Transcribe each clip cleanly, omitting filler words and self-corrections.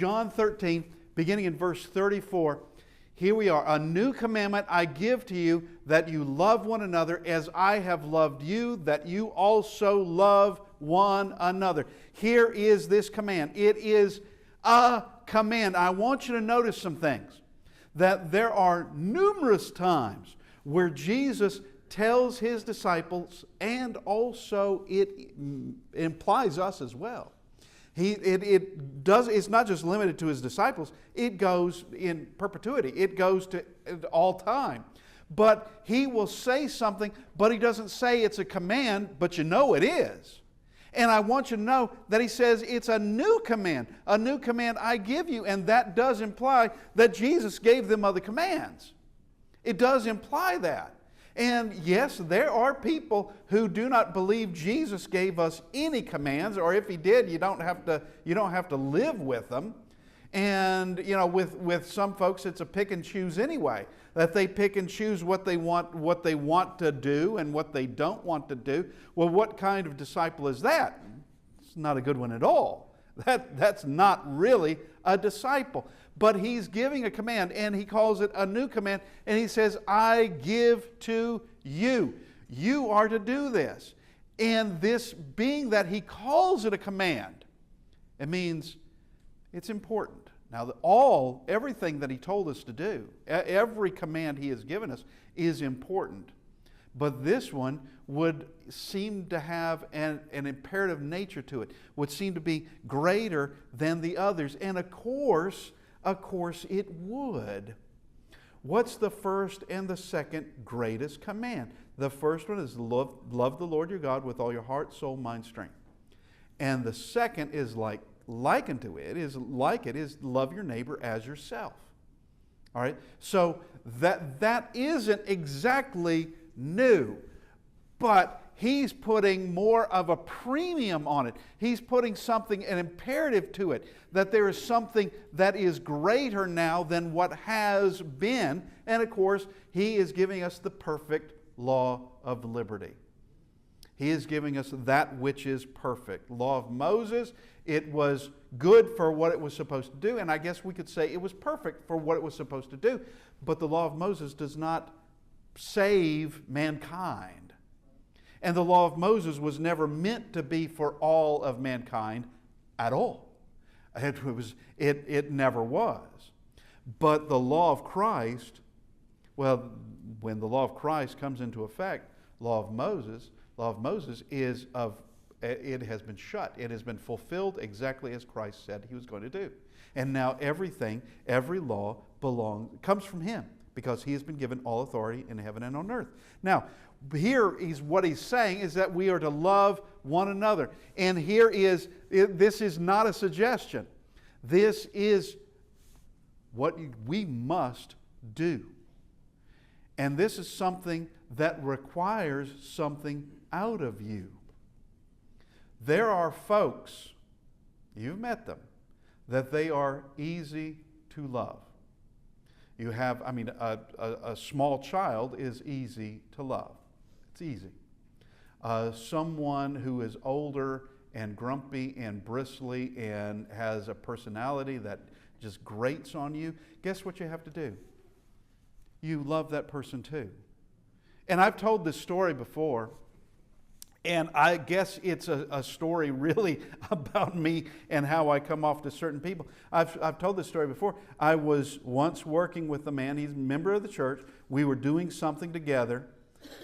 John 13, beginning in verse 34, here we are. A new commandment I give to you, that you love one another as I have loved you, that you also love one another. Here is this command. It is a command. I want you to notice some things. That there are numerous times where Jesus tells His disciples, and also it implies us as well. It's not just limited to His disciples. It goes in perpetuity. It goes to all time. But He will say something, but He doesn't say it's a command, but you know it is. And I want you to know that He says it's a new command I give you, and that does imply that Jesus gave them other commands. It does imply that. And yes, there are people who do not believe Jesus gave us any commands, or if He did, you don't have to live with them. And with some folks, it's a pick and choose anyway. That they pick and choose what they want to do and what they don't want to do. Well, what kind of disciple is that? It's not a good one at all. That's not really a disciple. But He's giving a command, and He calls it a new command, and He says, I give to you. You are to do this. And this being that He calls it a command, it means it's important. Now, everything that He told us to do, every command He has given us is important. But this one would seem to have an imperative nature to it, would seem to be greater than the others. And of course it would. What's the first and the second greatest command? The first one is love the Lord your God with all your heart, soul, mind, strength. And the second is likened to it is love your neighbor as yourself. All right? So that isn't exactly new, but He's putting more of a premium on it. He's putting an imperative to it, that there is something that is greater now than what has been. And of course, He is giving us the perfect law of liberty. He is giving us that which is perfect. Law of Moses, it was good for what it was supposed to do, and I guess we could say it was perfect for what it was supposed to do. But the law of Moses does not save mankind. And the law of Moses was never meant to be for all of mankind at all. It never was. But the law of Christ, well, when the law of Christ comes into effect, law of Moses it has been shut. It has been fulfilled exactly as Christ said He was going to do. And now every law comes from Him, because He has been given all authority in heaven and on earth. Now, what He's saying is that we are to love one another. And this is not a suggestion. This is what we must do. And this is something that requires something out of you. There are folks, you've met them, that they are easy to love. You have, a small child is easy to love. It's easy. Someone who is older and grumpy and bristly and has a personality that just grates on you, guess what you have to do? You love that person too. And I've told this story before, and I guess it's a story really about me and how I come off to certain people. I've told this story before. I was once working with a man. He's a member of the church. We were doing something together,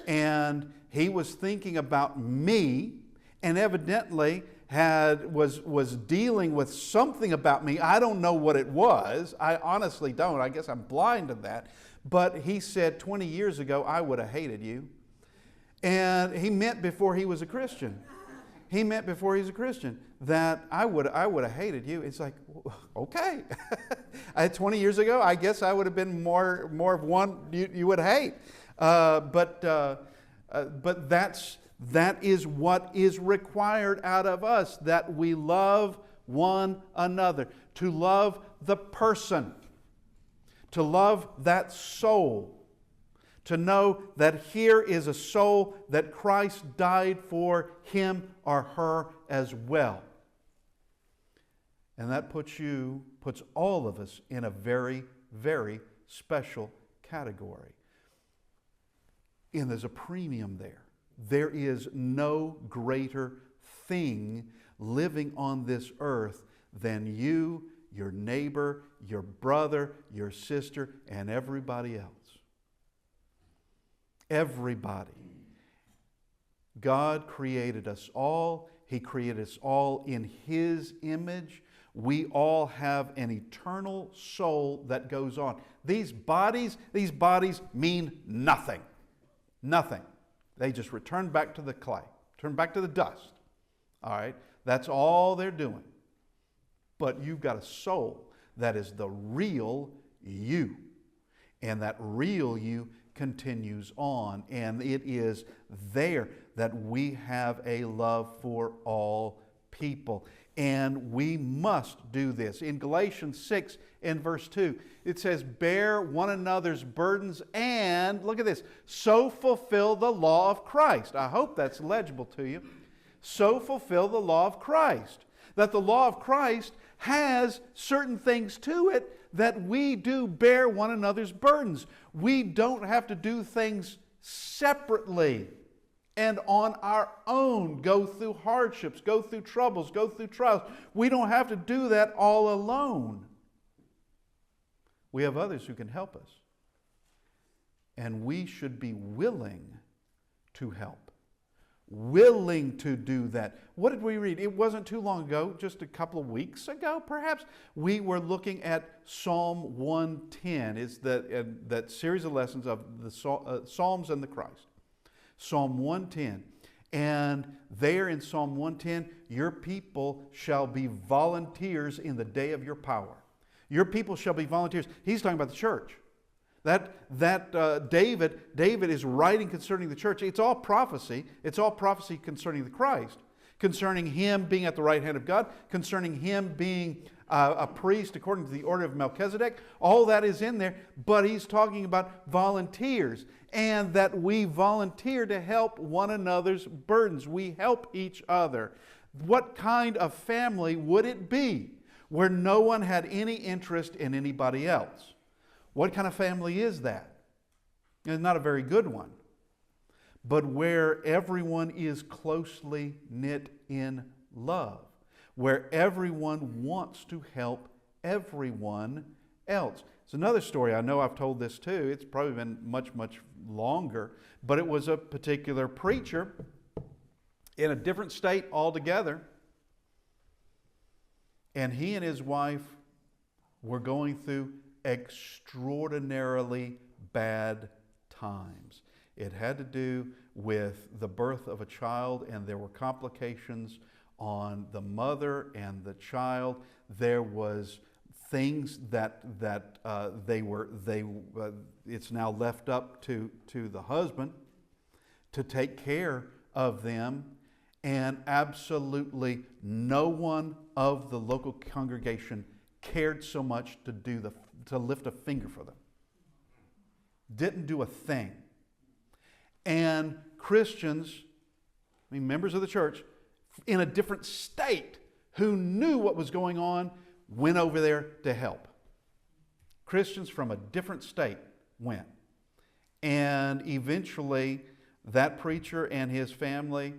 and he was thinking about me, and evidently was dealing with something about me. I don't know what it was. I honestly don't. I guess I'm blind to that. But he said, 20 years ago, I would have hated you. And he meant before he was a Christian. He meant before he was a Christian that I would have hated you. It's like, okay. 20 years ago, I guess I would have been more of one you would hate. But that is what is required out of us, that we love one another. To love the person. To love that soul. To know that here is a soul that Christ died for him or her as well. And that puts you puts all of us in a very, very special category. And there's a premium there. There is no greater thing living on this earth than you, your neighbor, your brother, your sister, and everybody else. Everybody. God created us all. He created us all in His image. We all have an eternal soul that goes on. These bodies mean nothing. Nothing. They just return back to the clay, turn back to the dust. All right? That's all they're doing. But you've got a soul that is the real you. And that real you continues on. And it is there that we have a love for all people. And we must do this. In Galatians 6 and verse 2, it says, bear one another's burdens and, look at this, so fulfill the law of Christ. I hope that's legible to you. So fulfill the law of Christ. That the law of Christ has certain things to it that we do bear one another's burdens. We don't have to do things separately and on our own, go through hardships, go through troubles, go through trials. We don't have to do that all alone. We have others who can help us. And we should be willing to help. Willing to do that. What did we read? It wasn't too long ago, just a couple of weeks ago perhaps, we were looking at Psalm 110. It's that series of lessons of the Psalms and the Christ. Psalm 110. And there in Psalm 110, your people shall be volunteers in the day of your power. Your people shall be volunteers. He's talking about the church. David is writing concerning the church. It's all prophecy. It's all prophecy concerning the Christ. Concerning Him being at the right hand of God. Concerning Him being a priest according to the order of Melchizedek. All that is in there. But he's talking about volunteers. And that we volunteer to help one another's burdens. We help each other. What kind of family would it be where no one had any interest in anybody else? What kind of family is that? It's not a very good one. But where everyone is closely knit in love. Where everyone wants to help everyone else. It's another story. I know I've told this too. It's probably been much, much longer. But it was a particular preacher in a different state altogether. And he and his wife were going through extraordinarily bad times. It had to do with the birth of a child, and there were complications on the mother and the child. There was things that it's now left up to the husband to take care of them, and absolutely no one of the local congregation cared so much to lift a finger for them. Didn't do a thing. And Christians, members of the church, in a different state, who knew what was going on, went over there to help. Christians from a different state went. And eventually, that preacher and his family,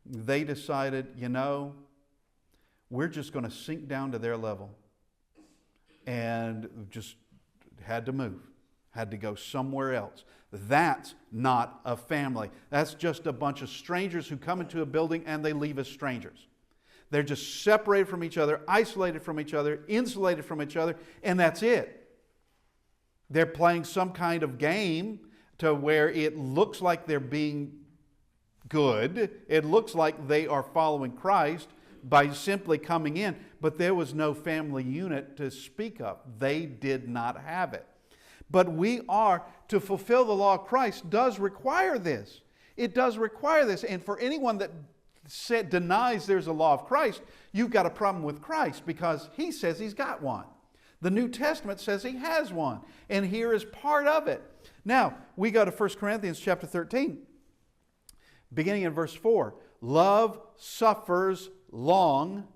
they decided, we're just going to sink down to their level. And just had to move, had to go somewhere else. That's not a family. That's just a bunch of strangers who come into a building and they leave as strangers. They're just separated from each other, isolated from each other, insulated from each other, and that's it. They're playing some kind of game to where it looks like they're being good. It looks like they are following Christ by simply coming in, but there was no family unit to speak of. They did not have it. But we are, to fulfill the law of Christ does require this. It does require this. And for anyone that denies there's a law of Christ, you've got a problem with Christ, because He says He's got one. The New Testament says He has one. And here is part of it. Now, we go to 1 Corinthians chapter 13, beginning in verse 4. Love suffers long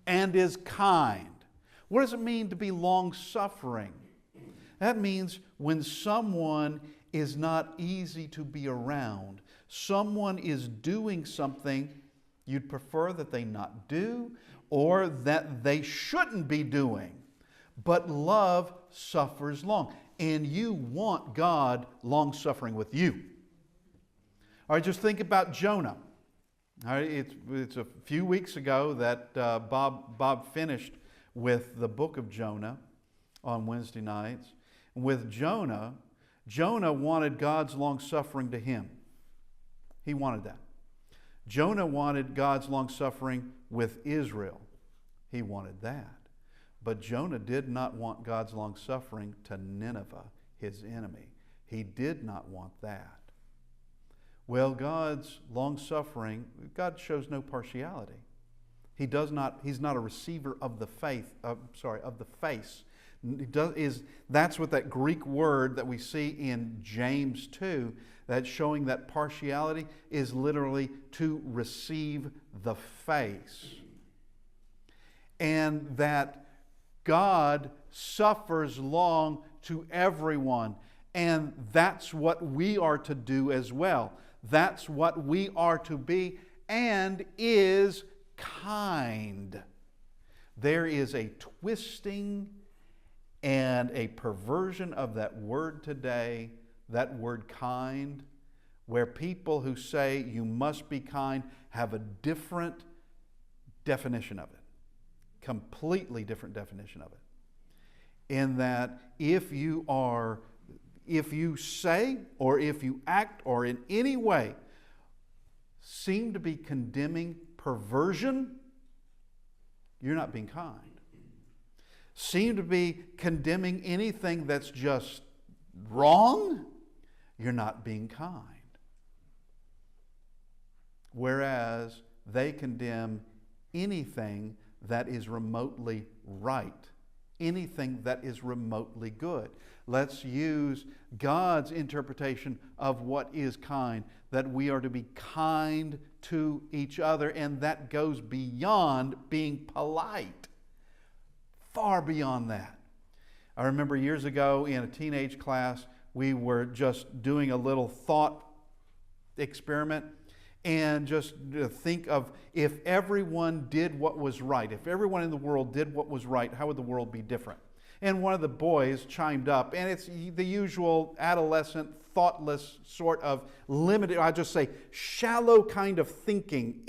and is kind. What does it mean to be long-suffering? That means when someone is not easy to be around, someone is doing something you'd prefer that they not do or that they shouldn't be doing. But love suffers long, and you want God long-suffering with you. All right, just think about Jonah. All right, it's a few weeks ago that Bob finished with the book of Jonah on Wednesday nights. With Jonah wanted God's long-suffering to him. He wanted that. Jonah wanted God's long-suffering with Israel. He wanted that. But Jonah did not want God's long-suffering to Nineveh, his enemy. He did not want that. Well, God's long-suffering, God shows no partiality. He's not a receiver of the of the face. That's what that Greek word that we see in James 2, that's showing that partiality is literally to receive the face. And that God suffers long to everyone. And that's what we are to do as well. That's what we are to be, and is kind. There is a twisting and a perversion of that word today, that word kind, where people who say you must be kind have a different definition of it. Completely different definition of it. In that if you say or if you act or in any way seem to be condemning perversion, you're not being kind. Seem to be condemning anything that's just wrong, you're not being kind. Whereas they condemn anything that is remotely right, anything that is remotely good. Let's use God's interpretation of what is kind, that we are to be kind to each other, and that goes beyond being polite. Far beyond that. I remember years ago in a teenage class, we were just doing a little thought experiment, and just think of if everyone did what was right, if everyone in the world did what was right, how would the world be different? And one of the boys chimed up, and it's the usual adolescent, thoughtless sort of limited, I just say shallow kind of thinking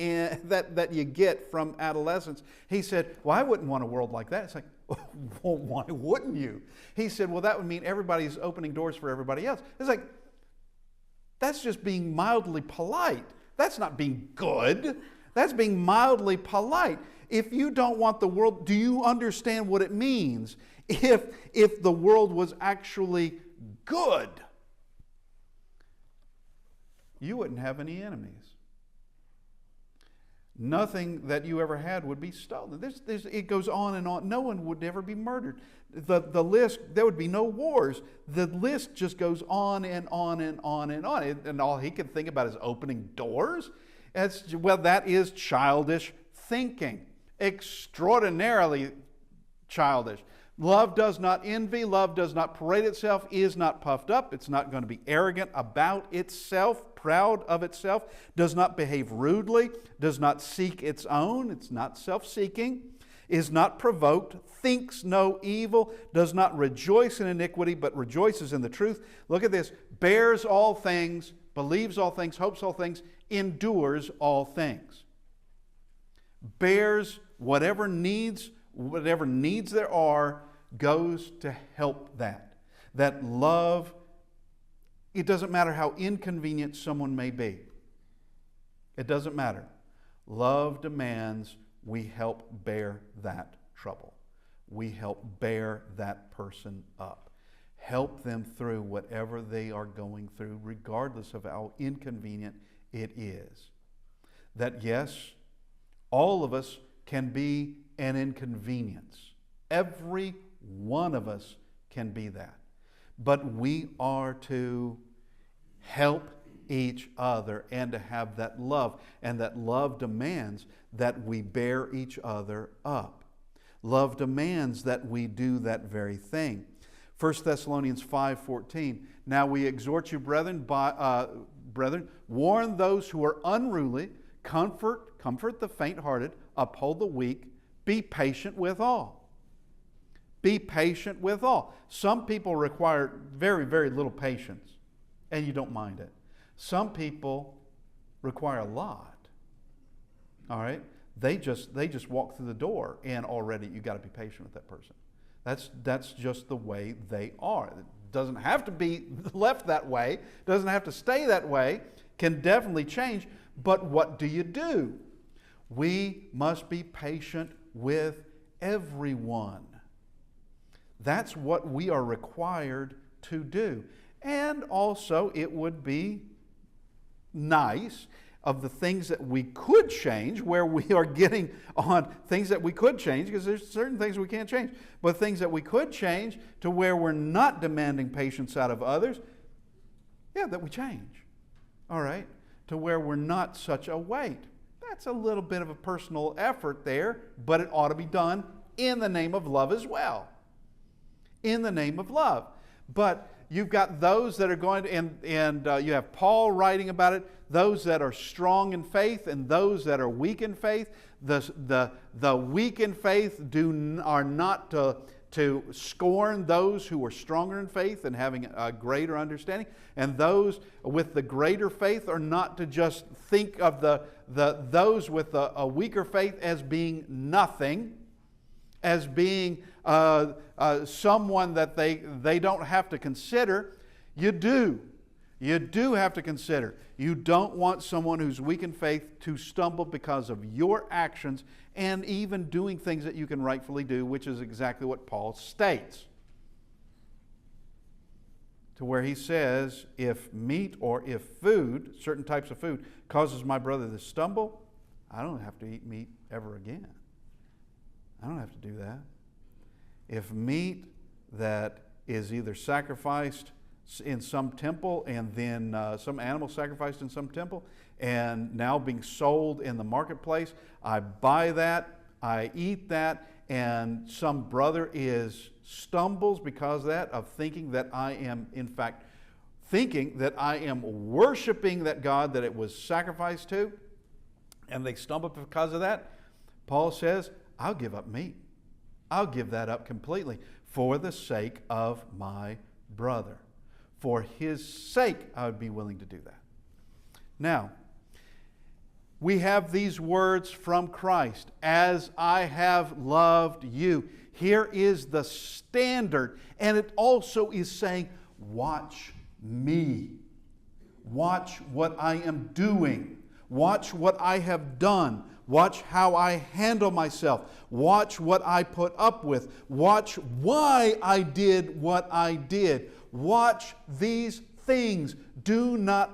that you get from adolescence. He said, well, I wouldn't want a world like that. It's like, well, why wouldn't you? He said, well, that would mean everybody's opening doors for everybody else. It's like, that's just being mildly polite. That's not being good. That's being mildly polite. If you don't want the world, do you understand what it means if the world was actually good? You wouldn't have any enemies. Nothing that you ever had would be stolen. It goes on and on. No one would ever be murdered. The list, there would be no wars. The list just goes on and on and on and on. And all he can think about is opening doors. That is childish thinking. Extraordinarily childish. Love does not envy. Love does not parade itself, is not puffed up. It's not going to be arrogant about itself, proud of itself, does not behave rudely, does not seek its own. It's not self-seeking, is not provoked, thinks no evil, does not rejoice in iniquity, but rejoices in the truth. Look at this. Bears all things, believes all things, hopes all things, endures all things. Bears whatever needs there are, goes to help that. That love, it doesn't matter how inconvenient someone may be. It doesn't matter. Love demands we help bear that trouble. We help bear that person up. Help them through whatever they are going through, regardless of how inconvenient it is. That yes, all of us can be an inconvenience. Every one of us can be that. But we are to help each other and to have that love. And that love demands that we bear each other up. Love demands that we do that very thing. 1 Thessalonians 5:14. Now we exhort you, brethren, warn those who are unruly, comfort the faint-hearted, uphold the weak, be patient with all. Be patient with all. Some people require very, very little patience, and you don't mind it. Some people require a lot. All right? They just walk through the door, and already you got to be patient with that person. That's just the way they are. It doesn't have to be left that way. Doesn't have to stay that way. Can definitely change. But what do? We must be patient with everyone. That's what we are required to do. And also, it would be nice of the things that we could change, where we are getting on things that we could change, because there's certain things we can't change, but things that we could change to where we're not demanding patience out of others, that we change. All right? To where we're not such a weight. That's a little bit of a personal effort there, but it ought to be done in the name of love as well. In the name of love. But you've got those that are going to, and you have Paul writing about it, those that are strong in faith and those that are weak in faith. The weak in faith are not to scorn those who are stronger in faith and having a greater understanding. And those with the greater faith are not to just think of those with a weaker faith as being nothing, as being someone that they don't have to consider. You do. You do have to consider. You don't want someone who's weak in faith to stumble because of your actions and even doing things that you can rightfully do, which is exactly what Paul states. To where he says, if meat or if food, certain types of food, causes my brother to stumble, I don't have to eat meat ever again. I don't have to do that. If meat that is either sacrificed in some temple and then some animal sacrificed in some temple and now being sold in the marketplace, I buy that, I eat that, and some brother stumbles because of that, of thinking that I am, in fact, thinking that I am worshiping that God that it was sacrificed to, and they stumble because of that. Paul says, I'll give up meat. I'll give that up completely for the sake of my brother. For his sake, I would be willing to do that. Now, we have these words from Christ, as I have loved you. Here is the standard, and it also is saying, watch me. Watch what I am doing. Watch what I have done. Watch how I handle myself. Watch what I put up with. Watch why I did what I did. Watch these things. Don't let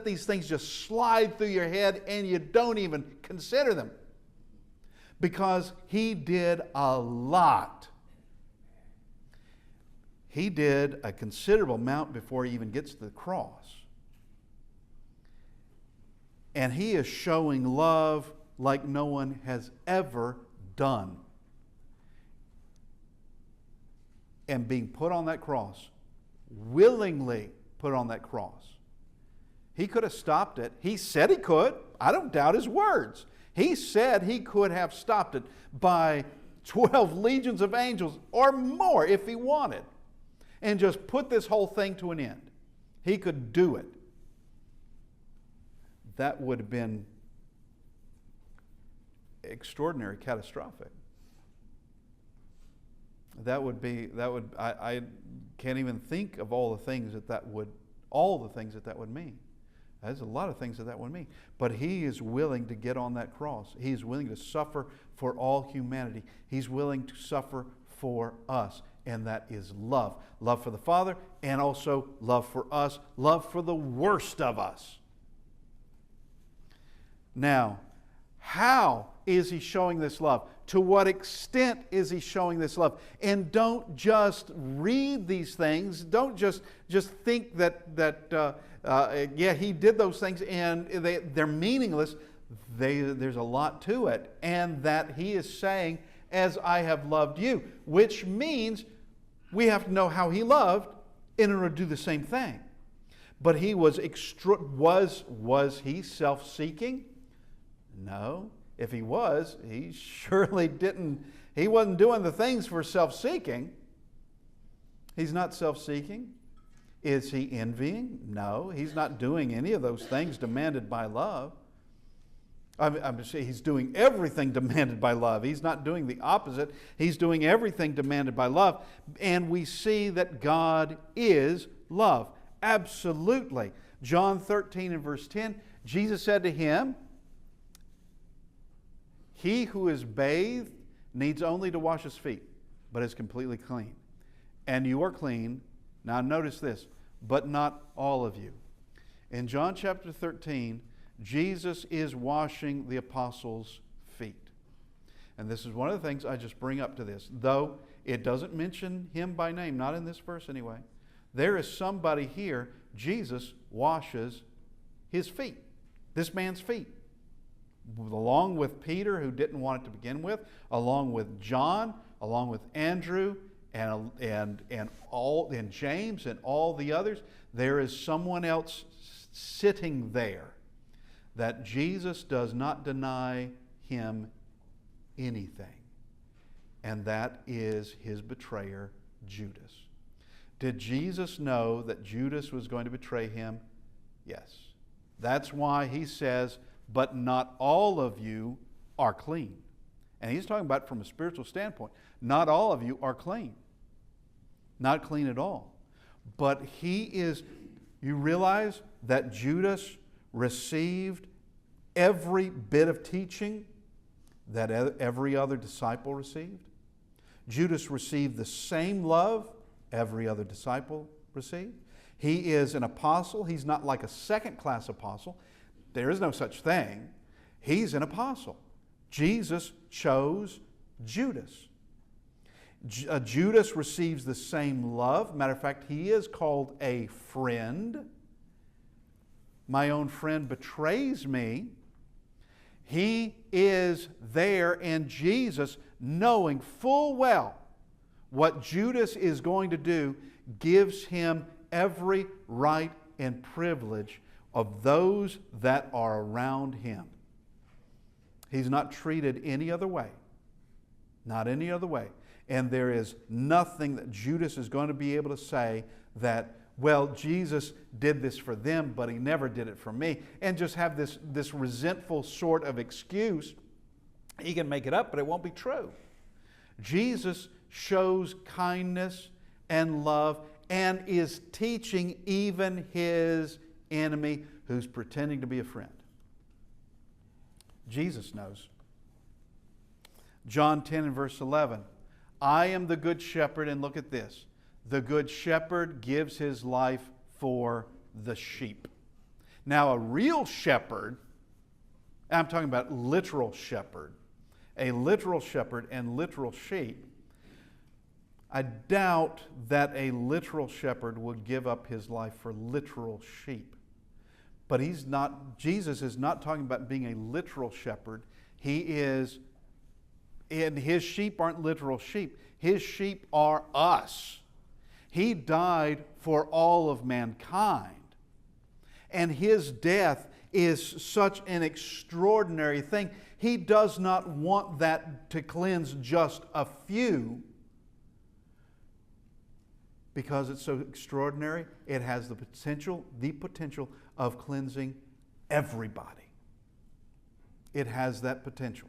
these things just slide through your head and you don't even consider them. Because he did a lot. He did a considerable amount before he even gets to the cross. And he is showing love like no one has ever done. And being put on that cross, willingly put on that cross. He could have stopped it. He said he could. I don't doubt his words. He said he could have stopped it by 12 legions of angels or more if he wanted, and just put this whole thing to an end. He could do it. That would have been extraordinary, catastrophic. I can't even think of all the things that would mean. There's a lot of things that would mean. But he is willing to get on that cross. He's willing to suffer for all humanity. He's willing to suffer for us. And that is love. Love for the Father and also love for us. Love for the worst of us. Now, how is he showing this love? To what extent is he showing this love? And don't just read these things. Don't just think that he did those things and they're meaningless. there's a lot to it. And that he is saying, as I have loved you, which means we have to know how he loved in order to do the same thing. But he was he self-seeking? No. If he was, he surely he wasn't doing the things for self-seeking. He's not self-seeking. Is he envying? No. He's not doing any of those things demanded by love. I'm saying he's doing everything demanded by love. He's not doing the opposite. He's doing everything demanded by love. And we see that God is love. Absolutely. John 13 and verse 10, Jesus said to him, he who is bathed needs only to wash his feet, but is completely clean. And you are clean. Now notice this, but not all of you. In John chapter 13, Jesus is washing the apostles' feet. And this is one of the things I just bring up to this. Though it doesn't mention him by name, not in this verse anyway, there is somebody here, Jesus washes his feet, this man's feet. Along with Peter, who didn't want it to begin with, along with John, along with Andrew, and James and all the others, there is someone else sitting there that Jesus does not deny him anything. And that is his betrayer, Judas. Did Jesus know that Judas was going to betray him? Yes. That's why he says, but not all of you are clean. And he's talking about from a spiritual standpoint. Not all of you are clean. Not clean at all. But you realize that Judas received every bit of teaching that every other disciple received. Judas received the same love every other disciple received. He is an apostle. He's not like a second-class apostle. There is no such thing. He's an apostle. Jesus chose Judas. Judas receives the same love. Matter of fact, he is called a friend. My own friend betrays me. He is there, and Jesus, knowing full well what Judas is going to do, gives him every right and privilege of those that are around him. He's not treated any other way. Not any other way. And there is nothing that Judas is going to be able to say that, well, Jesus did this for them, but he never did it for me. And just have this resentful sort of excuse. He can make it up, but it won't be true. Jesus shows kindness and love and is teaching even his enemy who's pretending to be a friend. Jesus knows. John 10 and verse 11. I am the good shepherd, and look at this. The good shepherd gives his life for the sheep. Now, a real shepherd, I'm talking about literal shepherd, a literal shepherd and literal sheep, I doubt that a literal shepherd would give up his life for literal sheep. But Jesus is not talking about being a literal shepherd. And his sheep aren't literal sheep. His sheep are us. He died for all of mankind. And his death is such an extraordinary thing. He does not want that to cleanse just a few. Because it's so extraordinary, it has the potential of cleansing everybody. It has that potential.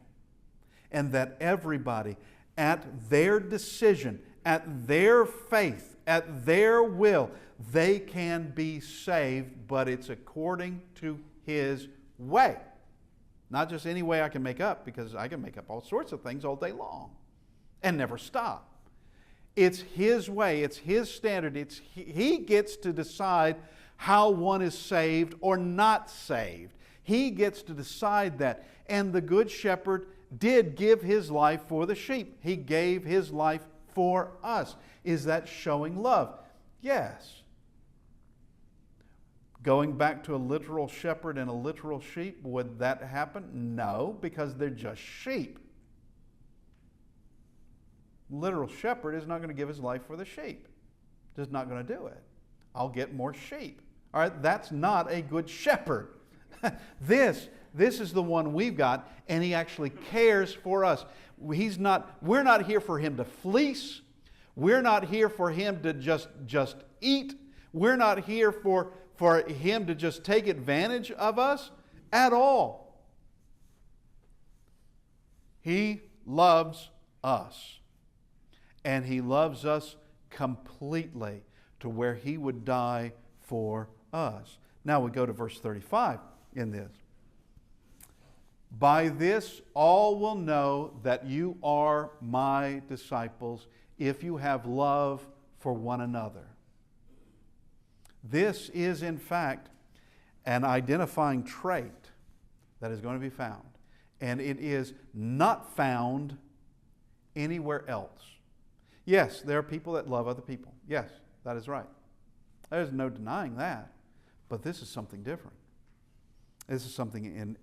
And that everybody, at their decision, at their faith, at their will, they can be saved, but it's according to his way. Not just any way I can make up, because I can make up all sorts of things all day long and never stop. It's his way, it's his standard. He gets to decide how one is saved or not saved. He gets to decide that. And the Good Shepherd did give his life for the sheep. He gave his life for us. Is that showing love? Yes. Going back to a literal shepherd and a literal sheep, would that happen? No, because they're just sheep. Literal shepherd is not going to give his life for the sheep. Just not going to do it. I'll get more sheep. All right, that's not a good shepherd. This is the one we've got, and he actually cares for us. We're not here for him to fleece. We're not here for him to just eat. We're not here for him to just take advantage of us at all. He loves us. And he loves us completely to where he would die for us. Now we go to verse 35 in this. By this all will know that you are my disciples if you have love for one another. This is in fact an identifying trait that is going to be found. And it is not found anywhere else. Yes, there are people that love other people. Yes, that is right. There's no denying that. But this is something different. This is something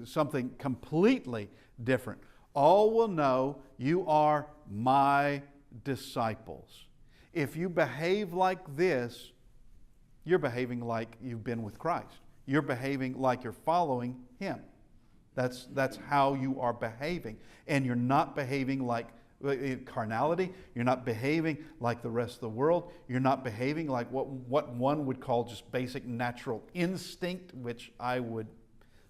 something completely different. All will know you are my disciples. If you behave like this, you're behaving like you've been with Christ. You're behaving like you're following him. That's how you are behaving. And you're not behaving like carnality. You're not behaving like the rest of the world. You're not behaving like what one would call just basic natural instinct, which I would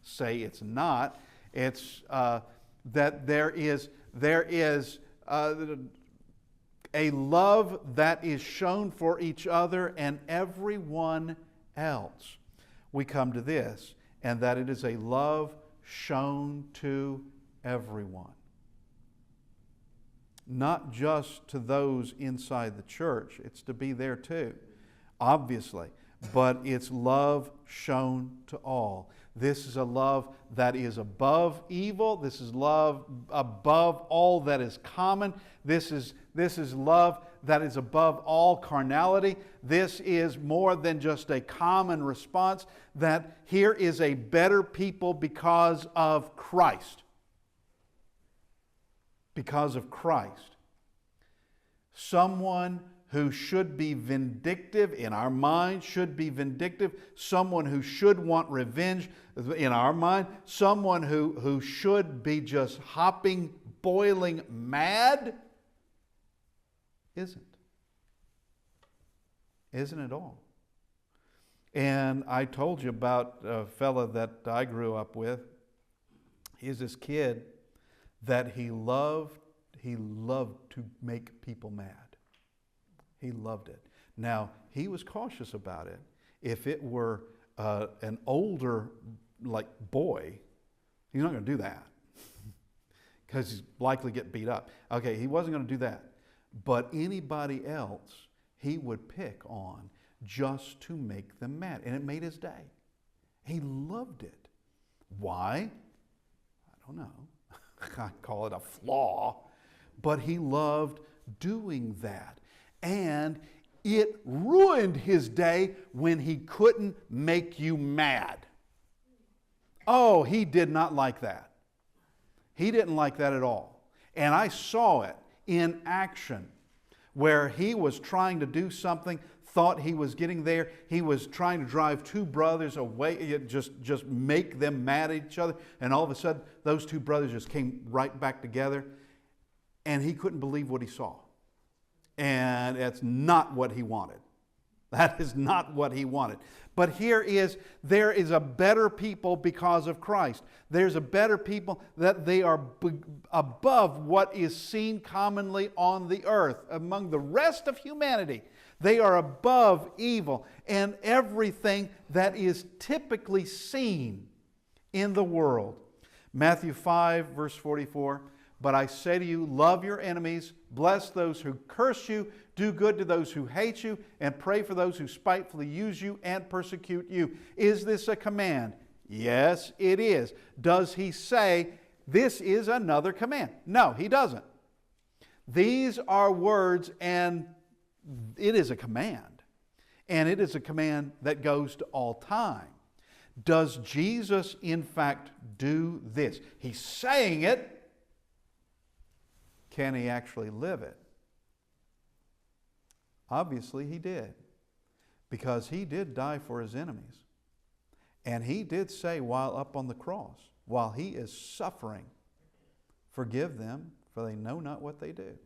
say it's not. It's that there is a love that is shown for each other and everyone else. We come to this, and that it is a love shown to everyone. Not just to those inside the church. It's to be there too, obviously. But it's love shown to all. This is a love that is above evil. This is love above all that is common. This is love that is above all carnality. This is more than just a common response, that here is a better people because of Christ. Because of Christ. Someone who should be vindictive in our mind should be vindictive. Someone who should want revenge in our mind. Someone who should be just hopping, boiling mad isn't. Isn't at all. And I told you about a fella that I grew up with. He's this kid that he loved to make people mad. He loved it. Now, he was cautious about it. If it were an older boy, he's not going to do that because he's likely to get beat up. Okay, he wasn't going to do that. But anybody else, he would pick on just to make them mad. And it made his day. He loved it. Why? I don't know. I call it a flaw, but he loved doing that. And it ruined his day when he couldn't make you mad. Oh, he did not like that. He didn't like that at all. And I saw it in action where he was trying to do something, thought he was getting there. He was trying to drive two brothers away, just make them mad at each other. And all of a sudden, those two brothers just came right back together. And he couldn't believe what he saw. And it's not what he wanted. That is not what he wanted. But there is a better people because of Christ. There's a better people that they are above what is seen commonly on the earth. Among the rest of humanity, they are above evil and everything that is typically seen in the world. Matthew 5, verse 44. But I say to you, love your enemies, bless those who curse you, do good to those who hate you, and pray for those who spitefully use you and persecute you. Is this a command? Yes, it is. Does he say this is another command? No, he doesn't. These are words, and it is a command. And it is a command that goes to all time. Does Jesus, in fact, do this? He's saying it. Can he actually live it? Obviously, he did. Because he did die for his enemies. And he did say while up on the cross, while he is suffering, forgive them, for they know not what they do.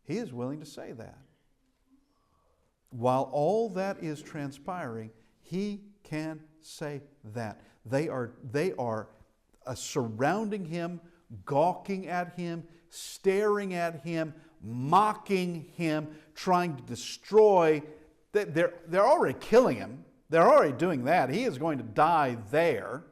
He is willing to say that. While all that is transpiring, he can say that. They are surrounding him, gawking at him, staring at him, mocking him, trying to destroy. They're already killing him. They're already doing that. He is going to die there.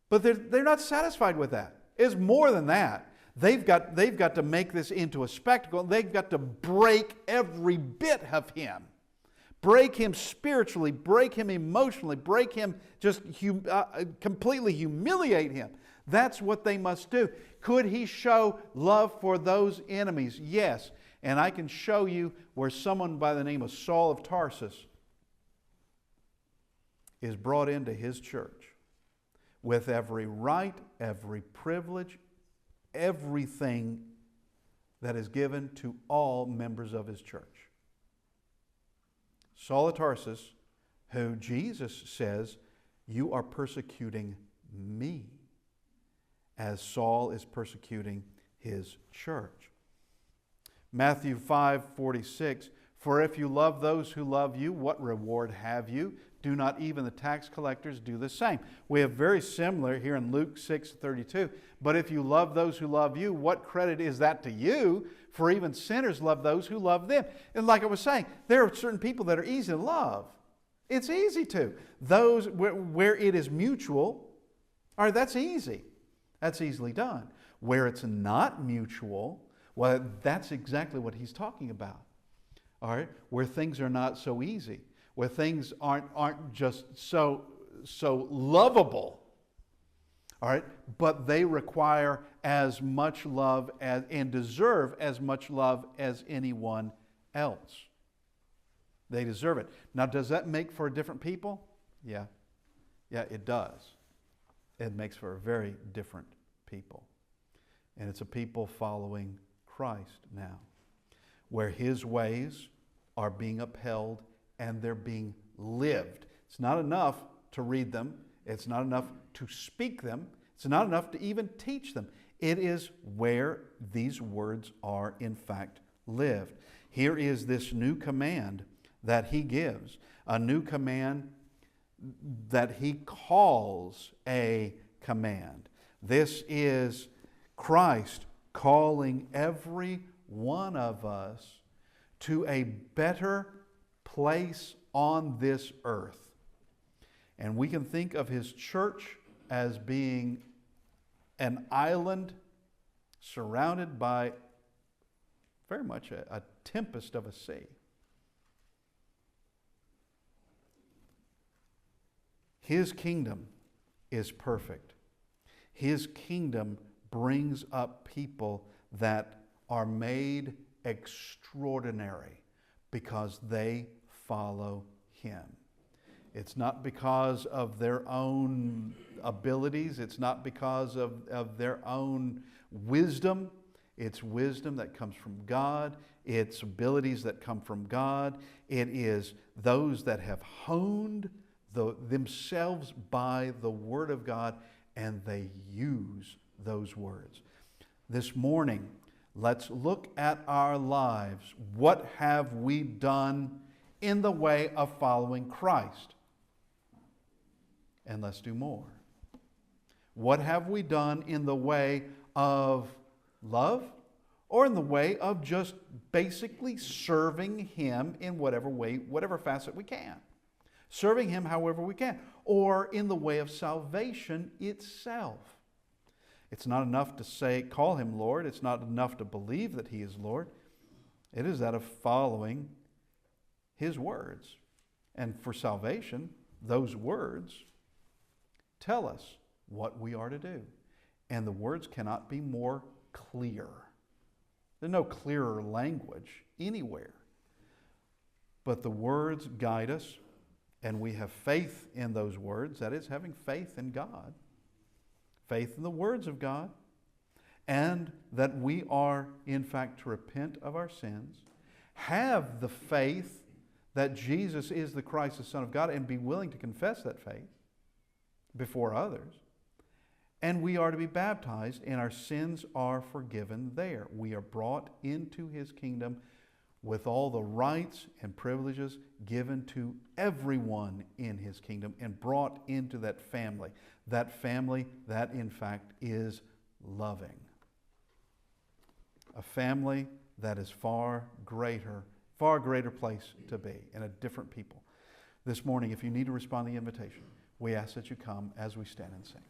But they're not satisfied with that. It's more than that. They've got to make this into a spectacle. They've got to break every bit of him. Break him spiritually, break him emotionally, break him, just completely humiliate him. That's what they must do. Could he show love for those enemies? Yes. And I can show you where someone by the name of Saul of Tarsus is brought into his church with every right, every privilege, everything that is given to all members of his church. Saul of Tarsus, who Jesus says, you are persecuting me, as Saul is persecuting his church. Matthew 5:46, for if you love those who love you, what reward have you? Do not even the tax collectors do the same? We have very similar here in Luke 6:32. But if you love those who love you, what credit is that to you? For even sinners love those who love them. And like I was saying, there are certain people that are easy to love. It's easy to. Those where it is mutual, all right, that's easy. That's easily done. Where it's not mutual, well, that's exactly what he's talking about. All right, where things are not so easy, where things aren't just so lovable. All right, but they require as much love and deserve as much love as anyone else. They deserve it. Now, does that make for different people? Yeah. Yeah, it does. It makes for a very different people. And it's a people following Christ now, where his ways are being upheld and they're being lived. It's not enough to read them. It's not enough to speak them. It's not enough to even teach them. It is where these words are in fact lived. Here is this new command that he gives, a new command that he calls a command. This is Christ calling every one of us to a better place on this earth. And we can think of his church as being an island surrounded by very much a tempest of a sea. His kingdom is perfect. His kingdom brings up people that are made extraordinary because they follow him. It's not because of their own abilities. It's not because of their own wisdom. It's wisdom that comes from God. It's abilities that come from God. It is those that have honed themselves by the Word of God, and they use those words. This morning, let's look at our lives. What have we done in the way of following Christ? And let's do more. What have we done in the way of love, or in the way of just basically serving him in whatever way, whatever facet we can? Serving him however we can, or in the way of salvation itself. It's not enough to say, call him Lord. It's not enough to believe that he is Lord. It is that of following his words. And for salvation, those words tell us what we are to do. And the words cannot be more clear. There's no clearer language anywhere. but the words guide us, and we have faith in those words. That is, having faith in God, faith in the words of God, and that we are, in fact, to repent of our sins, have the faith that Jesus is the Christ, the Son of God, and be willing to confess that faith before others. And we are to be baptized, and our sins are forgiven there. We are brought into His kingdom with all the rights and privileges given to everyone in His kingdom, and brought into that family that in fact is loving. A family that is far greater place to be, and a different people. This morning, if you need to respond to the invitation, we ask that you come as we stand and sing.